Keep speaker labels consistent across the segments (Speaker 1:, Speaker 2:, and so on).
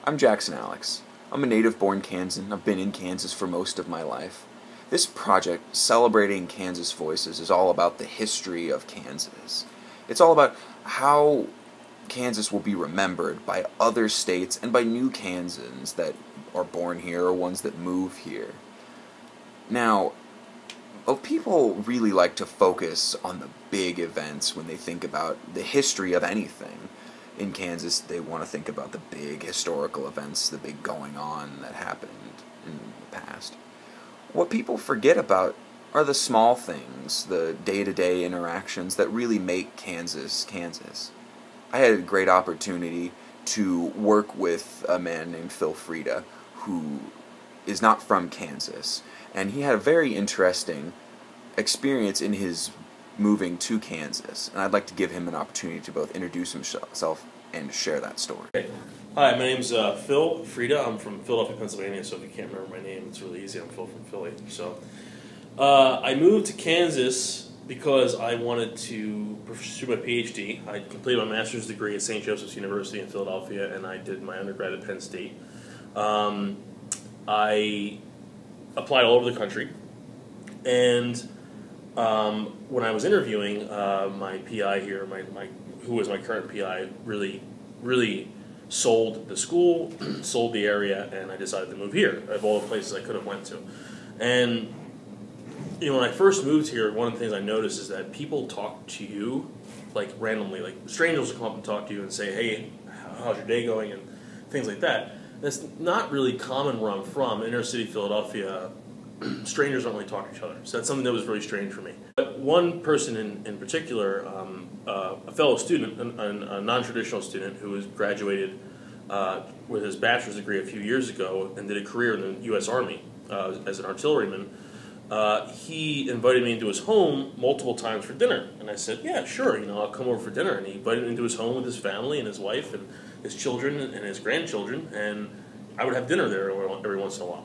Speaker 1: I'm Jackson Alex. I'm a native-born Kansan. I've been in Kansas for most of my life. This project, Celebrating Kansas Voices, is all about the history of Kansas. It's all about how Kansas will be remembered by other states and by new Kansans that are born here or ones that move here. Now, people really like to focus on the big events when they think about the history of anything. In Kansas, they want to think about the big historical events, the big going on that happened in the past. What people forget about are the small things, the day-to-day interactions that really make Kansas, Kansas. I had a great opportunity to work with a man named Phil Frieda, who is not from Kansas, and he had a very interesting experience in his moving to Kansas, and I'd like to give him an opportunity to both introduce himself and share that story.
Speaker 2: Okay. Hi, my name's Phil Frieda. I'm from Philadelphia, Pennsylvania, so if you can't remember my name, it's really easy. I'm Phil from Philly. So I moved to Kansas because I wanted to pursue my PhD. I completed my master's degree at St. Joseph's University in Philadelphia, and I did my undergrad at Penn State. I applied all over the country, and when I was interviewing, my PI here, who was my current PI, really sold the school, sold the area, and I decided to move here, of all the places I could have went to. And when I first moved here, one of the things I noticed is that people talk to you, like, randomly. Like, strangers will come up and talk to you and say, hey, how's your day going, and things like that. That's not really common where I'm from. Inner city Philadelphia, strangers don't really talk to each other. So that's something that was really strange for me. But one person in particular, a fellow student, a non-traditional student who was graduated with his bachelor's degree a few years ago and did a career in the U.S. Army as an artilleryman, he invited me into his home multiple times for dinner. And I said, yeah, sure, I'll come over for dinner. And he invited me into his home with his family and his wife and his children and his grandchildren, and I would have dinner there every once in a while.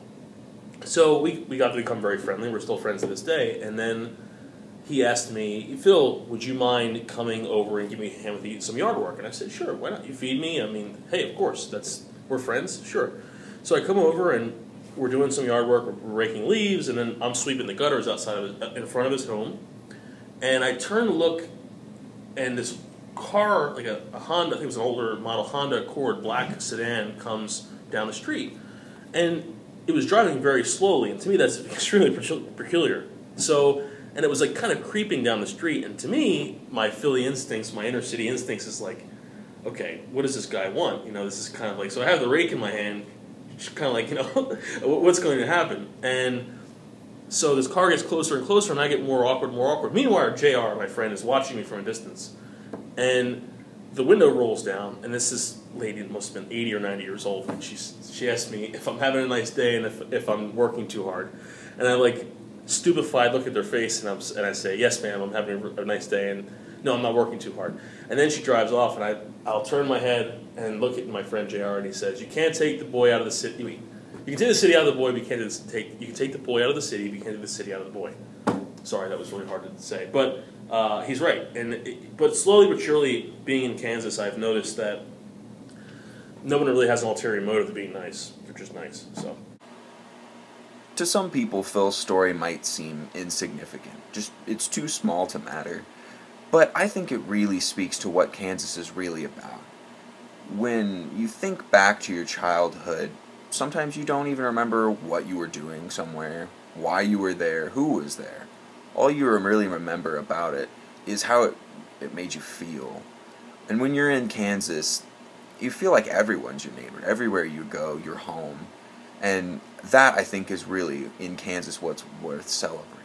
Speaker 2: So we got to become very friendly. We're still friends to this day. And then he asked me, Phil, would you mind coming over and giving me a hand with some yard work? And I said, sure, why not? You feed me. I mean, hey, of course, we're friends, sure. So I come over and we're doing some yard work. We're raking leaves, and then I'm sweeping the gutters in front of his home. And I turn to look, and this car, like a Honda, I think it was an older model Honda Accord black sedan, comes down the street. And it was driving very slowly, and to me that's extremely peculiar. So, and it was like kind of creeping down the street, and to me, my Philly instincts, my inner city instincts is like, okay, what does this guy want? This is kind of like, so I have the rake in my hand, just kind of like, what's going to happen? And so this car gets closer and closer, and I get more awkward. Meanwhile, JR, my friend, is watching me from a distance, and the window rolls down, and this lady must have been 80 or 90 years old, and she asked me if I'm having a nice day and if I'm working too hard. And I, like, stupefied look at their face, and I say, yes, ma'am, I'm having a nice day, and no, I'm not working too hard. And then she drives off, and I'll turn my head and look at my friend JR, and he says, you can't take the boy out of the city. You can take the city out of the boy, but you can take the boy out of the city, but you can't take the city out of the boy. Sorry, that was really hard to say. But he's right. But slowly but surely, being in Kansas, I've noticed that no one really has an ulterior motive to being nice. They're just nice. So,
Speaker 1: To some people, Phil's story might seem insignificant. It's too small to matter. But I think it really speaks to what Kansas is really about. When you think back to your childhood, sometimes you don't even remember what you were doing somewhere, why you were there, who was there. All you really remember about it is how it made you feel. And when you're in Kansas, you feel like everyone's your neighbor. Everywhere you go, you're home. And that, I think, is really, in Kansas, what's worth celebrating.